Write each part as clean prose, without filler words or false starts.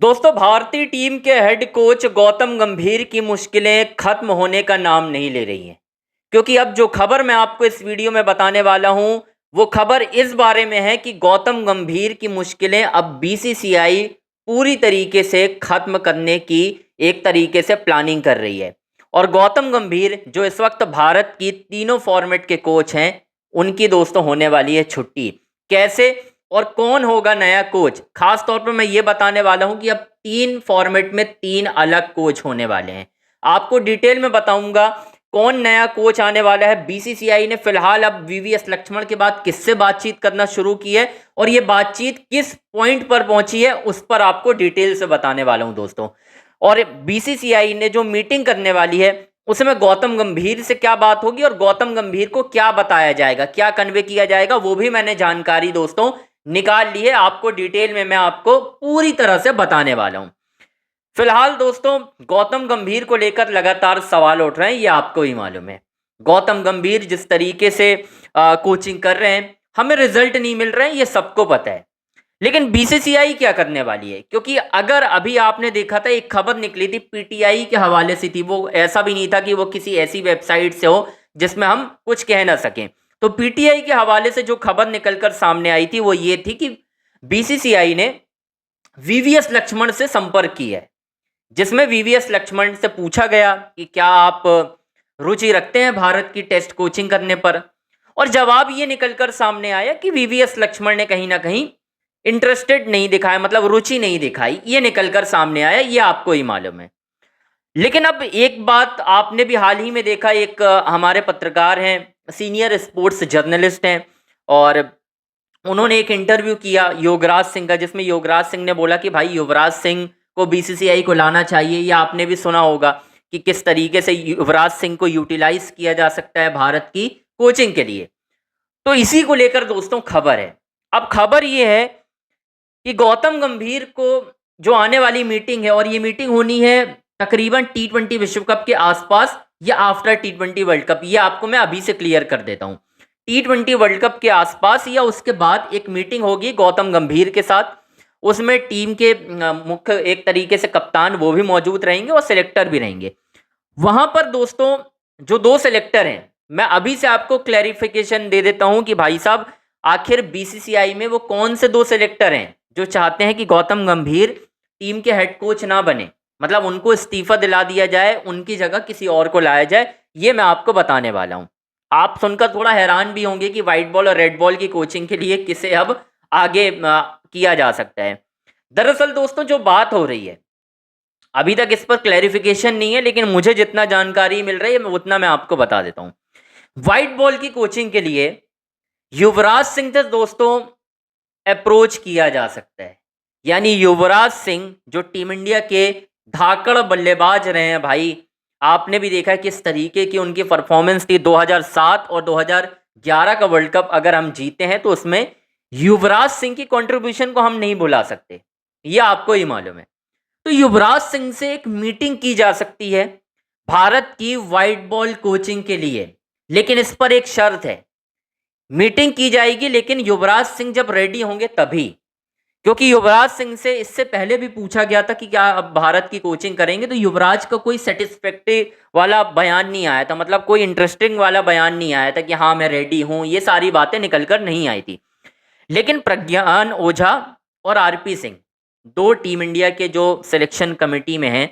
दोस्तों, भारतीय टीम के हेड कोच गौतम गंभीर की मुश्किलें खत्म होने का नाम नहीं ले रही हैं। क्योंकि अब जो खबर मैं आपको इस वीडियो में बताने वाला हूं, वो खबर इस बारे में है कि गौतम गंभीर की मुश्किलें अब बीसीसीआई पूरी तरीके से खत्म करने की एक तरीके से प्लानिंग कर रही है। और गौतम गंभीर जो इस वक्त भारत की तीनों फॉर्मेट के कोच हैं, उनकी दोस्तों होने वाली है छुट्टी। कैसे और कौन होगा नया कोच, खास तौर पर मैं ये बताने वाला हूं कि अब 3 फॉर्मेट में 3 अलग कोच होने वाले हैं। आपको डिटेल में बताऊंगा कौन नया कोच आने वाला है। बीसीसीआई ने फिलहाल अब वीवीएस लक्ष्मण के बाद किससे बातचीत करना शुरू की है और ये बातचीत किस पॉइंट पर पहुंची है, उस पर आपको डिटेल से बताने वाला हूं दोस्तों। और बीसीसीआई ने जो मीटिंग करने वाली है, उसमें गौतम गंभीर से क्या बात होगी और गौतम गंभीर को क्या बताया जाएगा, क्या कन्वे किया जाएगा, वो भी मैंने जानकारी दोस्तों निकाल ली है। आपको डिटेल में मैं आपको पूरी तरह से बताने वाला हूं। फिलहाल दोस्तों, गौतम गंभीर को लेकर लगातार सवाल उठ रहे हैं, ये आपको ही मालूम है। गौतम गंभीर जिस तरीके से कोचिंग कर रहे हैं, हमें रिजल्ट नहीं मिल रहे हैं, ये सबको पता है। लेकिन बीसीसीआई क्या करने वाली है? क्योंकि अगर अभी आपने देखा था, एक खबर निकली थी पीटीआई के हवाले से थी, वो ऐसा भी नहीं था कि वो किसी ऐसी वेबसाइट से हो जिसमें हम कुछ कह ना सकें। तो पीटीआई के हवाले से जो खबर निकलकर सामने आई थी वो ये थी कि बीसीसीआई ने वीवीएस लक्ष्मण से संपर्क किया है, जिसमें वीवीएस लक्ष्मण से पूछा गया कि क्या आप रुचि रखते हैं भारत की टेस्ट कोचिंग करने पर। और जवाब ये निकलकर सामने आया कि वीवीएस लक्ष्मण ने कहीं ना कहीं इंटरेस्टेड नहीं दिखाया, मतलब रुचि नहीं दिखाई। ये निकलकर सामने आया, ये आपको ही मालूम है। लेकिन अब एक बात आपने भी हाल ही में देखा, एक हमारे पत्रकार हैं, सीनियर स्पोर्ट्स जर्नलिस्ट हैं, और उन्होंने एक इंटरव्यू किया युवराज सिंह का, जिसमें युवराज सिंह ने बोला कि भाई युवराज सिंह को बीसीसीआई को लाना चाहिए। या आपने भी सुना होगा कि किस तरीके से युवराज सिंह को यूटिलाइज किया जा सकता है भारत की कोचिंग के लिए। तो इसी को लेकर दोस्तों खबर है। अब खबर ये है कि गौतम गंभीर को जो आने वाली मीटिंग है, और ये मीटिंग होनी है तकरीबन T20 विश्व कप के आसपास या आफ्टर T20 वर्ल्ड कप, ये आपको मैं अभी से क्लियर कर देता हूं। T20 वर्ल्ड कप के आसपास या उसके बाद एक मीटिंग होगी गौतम गंभीर के साथ। उसमें टीम के मुख्य एक तरीके से कप्तान वो भी मौजूद रहेंगे और सिलेक्टर भी रहेंगे। वहां पर दोस्तों जो 2 सिलेक्टर हैं, मैं अभी से आपको क्लैरिफिकेशन दे देता हूं कि भाई साहब आखिर बीसीसीआई में वो कौन से 2 सिलेक्टर हैं जो चाहते हैं कि गौतम गंभीर टीम के हेड कोच ना बने, मतलब उनको इस्तीफा दिला दिया जाए, उनकी जगह किसी और को लाया जाए। ये मैं आपको बताने वाला हूं। आप सुनकर थोड़ा हैरान भी होंगे कि व्हाइट बॉल और रेड बॉल की कोचिंग के लिए किसे अब आगे किया जा सकता है। दरअसल दोस्तों जो बात हो रही है, अभी तक इस पर क्लैरिफिकेशन नहीं है, लेकिन मुझे जितना जानकारी मिल रही है मैं उतना मैं आपको बता देता हूं। व्हाइट बॉल की कोचिंग के लिए युवराज सिंह से दोस्तों अप्रोच किया जा सकता है। यानी युवराज सिंह जो टीम इंडिया के धाकड़ बल्लेबाज रहे हैं भाई, आपने भी देखा है किस तरीके की उनकी परफॉर्मेंस थी। 2007 और 2011 का वर्ल्ड कप अगर हम जीते हैं तो उसमें युवराज सिंह की कंट्रीब्यूशन को हम नहीं भुला सकते, ये आपको ही मालूम है। तो युवराज सिंह से एक मीटिंग की जा सकती है भारत की व्हाइट बॉल कोचिंग के लिए, लेकिन इस पर एक शर्त है। मीटिंग की जाएगी लेकिन युवराज सिंह जब रेडी होंगे तभी। क्योंकि युवराज सिंह से इससे पहले भी पूछा गया था कि क्या अब भारत की कोचिंग करेंगे, तो युवराज का कोई सेटिस्फैक्टरी वाला बयान नहीं आया था, मतलब कोई इंटरेस्टिंग वाला बयान नहीं आया था कि हाँ मैं रेडी हूं, ये सारी बातें निकलकर नहीं आई थी। लेकिन प्रज्ञान ओझा और आरपी सिंह, 2 टीम इंडिया के जो सिलेक्शन कमेटी में हैं,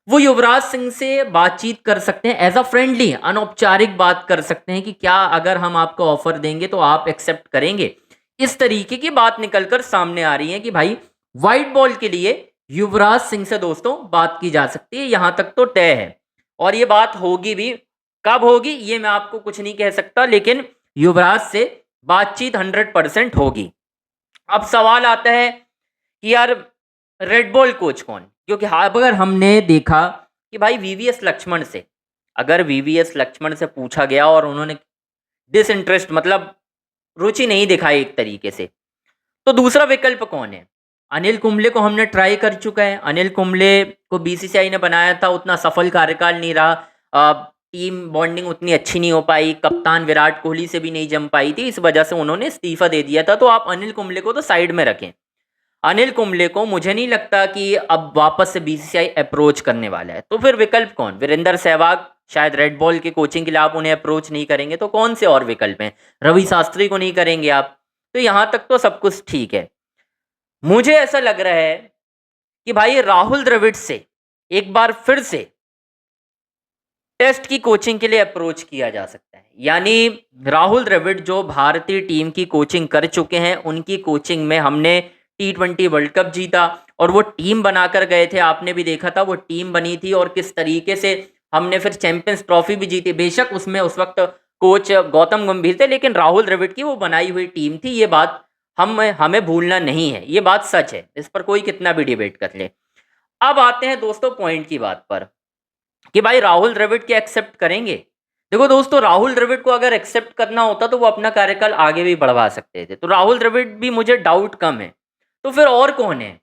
वो युवराज सिंह से बातचीत कर सकते हैं, एज अ फ्रेंडली अनौपचारिक बात कर सकते हैं कि क्या अगर हम आपको ऑफर देंगे तो आप एक्सेप्ट करेंगे। इस तरीके की बात निकलकर सामने आ रही है कि भाई व्हाइट बॉल के लिए युवराज सिंह से दोस्तों बात की जा सकती है, यहां तक तो तय है। और ये बात होगी भी, कब होगी ये मैं आपको कुछ नहीं कह सकता, लेकिन युवराज से बातचीत 100% होगी। अब सवाल आता है कि यार रेड बॉल कोच कौन? क्योंकि अगर हमने देखा कि भाई वीवीएस लक्ष्मण से, अगर वीवीएस लक्ष्मण से पूछा गया और उन्होंने डिसइंटरेस्ट, मतलब रुचि नहीं दिखाई एक तरीके से, तो दूसरा विकल्प कौन है? अनिल कुंबले को हमने ट्राई कर चुका है। अनिल कुंबले को बीसीसीआई ने बनाया था, उतना सफल कार्यकाल नहीं रहा। टीम बॉन्डिंग उतनी अच्छी नहीं हो पाई, कप्तान विराट कोहली से भी नहीं जम पाई थी, इस वजह से उन्होंने इस्तीफा दे दिया था। तो आप अनिल कुंबले को तो साइड में रखें। अनिल कुंबले को मुझे नहीं लगता कि अब वापस से बीसीसीआई अप्रोच करने वाला है। तो फिर विकल्प कौन? वीरेंद्र सहवाग, शायद रेड बॉल के कोचिंग के लिए आप उन्हें अप्रोच नहीं करेंगे, तो कौन से और विकल्प हैं? रवि शास्त्री को नहीं करेंगे आप। तो यहां तक तो सब कुछ ठीक है। मुझे ऐसा लग रहा है कि भाई राहुल द्रविड़ से एक बार फिर से टेस्ट की कोचिंग के लिए अप्रोच किया जा सकता है। यानी राहुल द्रविड़ जो भारतीय टीम की कोचिंग कर चुके हैं, उनकी कोचिंग में हमने T20 वर्ल्ड कप जीता और वो टीम बनाकर गए थे। आपने भी देखा था वो टीम बनी थी और किस तरीके से हमने फिर चैंपियंस ट्रॉफी भी जीती। बेशक उसमें उस वक्त कोच गौतम गंभीर थे, लेकिन राहुल द्रविड़ की वो बनाई हुई टीम थी। ये बात हमें भूलना नहीं है, ये बात सच है, इस पर कोई कितना भी डिबेट कर ले। अब आते हैं दोस्तों पॉइंट की बात पर कि भाई राहुल द्रविड़ क्या एक्सेप्ट करेंगे? देखो दोस्तों, राहुल द्रविड़ को अगर एक्सेप्ट करना होता तो वो अपना कार्यकाल आगे भी बढ़वा सकते थे। तो राहुल द्रविड़ भी मुझे डाउट कम है। तो फिर और कौन है?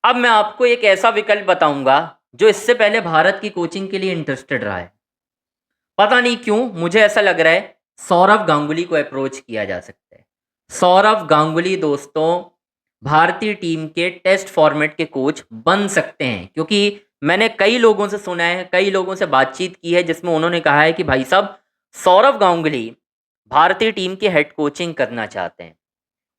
अब मैं आपको एक ऐसा विकल्प बताऊंगा जो इससे पहले भारत की कोचिंग के लिए इंटरेस्टेड रहा है। पता नहीं क्यों मुझे ऐसा लग रहा है सौरव गांगुली को अप्रोच किया जा सकता है। सौरव गांगुली दोस्तों भारतीय टीम के टेस्ट फॉर्मेट के कोच बन सकते हैं, क्योंकि मैंने कई लोगों से सुना है, कई लोगों से बातचीत की है, जिसमें उन्होंने कहा है कि भाई साहब सौरव गांगुली भारतीय टीम की हेड कोचिंग करना चाहते हैं।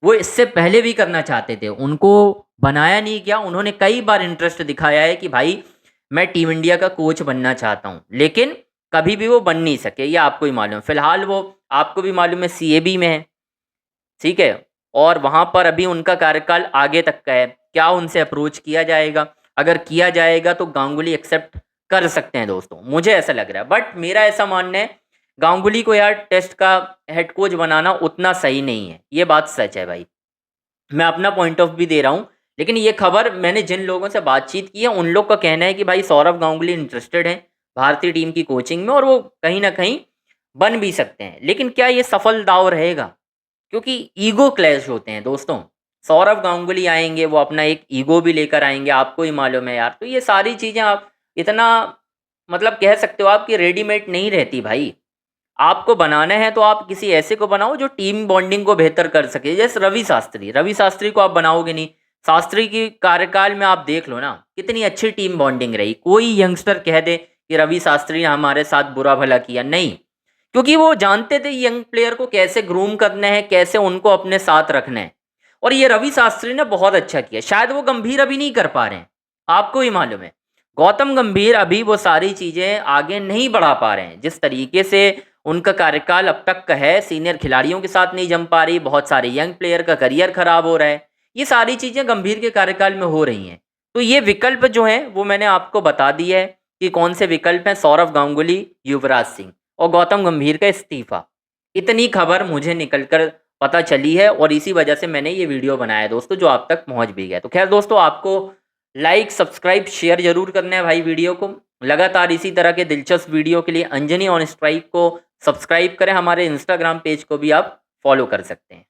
वो इससे पहले भी करना चाहते थे, उनको बनाया नहीं गया। उन्होंने कई बार इंटरेस्ट दिखाया है कि भाई मैं टीम इंडिया का कोच बनना चाहता हूँ, लेकिन कभी भी वो बन नहीं सके। ये आपको ही मालूम है। फिलहाल वो आपको भी मालूम है CAB में है, ठीक है, और वहां पर अभी उनका कार्यकाल आगे तक का है। क्या उनसे अप्रोच किया जाएगा? अगर किया जाएगा तो गांगुली एक्सेप्ट कर सकते हैं दोस्तों, मुझे ऐसा लग रहा है। बट मेरा ऐसा मानना है गांगुली को यार टेस्ट का हेड कोच बनाना उतना सही नहीं है। ये बात सच है भाई, मैं अपना पॉइंट ऑफ भी दे रहा हूँ। लेकिन ये खबर मैंने जिन लोगों से बातचीत की है उन लोग का कहना है कि भाई सौरव गांगुली इंटरेस्टेड है भारतीय टीम की कोचिंग में और वो कहीं ना कहीं बन भी सकते हैं। लेकिन क्या ये सफल दाव रहेगा? क्योंकि ईगो क्लैश होते हैं दोस्तों। सौरव गांगुली आएंगे, वो अपना एक ईगो भी लेकर आएंगे, आपको ही मालूम है यार। तो ये सारी चीज़ें आप इतना मतलब कह सकते हो आप कि रेडीमेड नहीं रहती भाई। आपको बनाना है तो आप किसी ऐसे को बनाओ जो टीम बॉन्डिंग को बेहतर कर सके। जैसे रवि शास्त्री को आप बनाओगे नहीं। शास्त्री की कार्यकाल में आप देख लो ना कितनी अच्छी टीम बॉन्डिंग रही। कोई यंगस्टर कह दे कि रवि शास्त्री ने हमारे साथ बुरा भला किया, नहीं, क्योंकि वो जानते थे यंग प्लेयर को कैसे ग्रूम करना है, कैसे उनको अपने साथ रखना है। और ये रवि शास्त्री ने बहुत अच्छा किया। शायद वो गंभीर अभी नहीं कर पा रहे हैं, आपको ही मालूम है। गौतम गंभीर अभी वो सारी चीजें आगे नहीं बढ़ा पा रहे हैं। जिस तरीके से उनका कार्यकाल अब तक का है, सीनियर खिलाड़ियों के साथ नहीं जम पा रही, बहुत सारे यंग प्लेयर का करियर खराब हो रहा है। ये सारी चीजें गंभीर के कार्यकाल में हो रही हैं। तो ये विकल्प जो हैं वो मैंने आपको बता दिया है कि कौन से विकल्प हैं। सौरव गांगुली, युवराज सिंह और गौतम गंभीर का इस्तीफा। इतनी खबर मुझे निकलकर पता चली है और इसी वजह से मैंने ये वीडियो बनाया दोस्तों, जो आप तक पहुंच भी गया। तो खैर दोस्तों, आपको लाइक सब्सक्राइब शेयर जरूर करना है भाई वीडियो को। लगातार इसी तरह के दिलचस्प वीडियो के लिए अंजनी ऑन स्ट्राइक को सब्सक्राइब करें। हमारे इंस्टाग्राम पेज को भी आप फॉलो कर सकते हैं।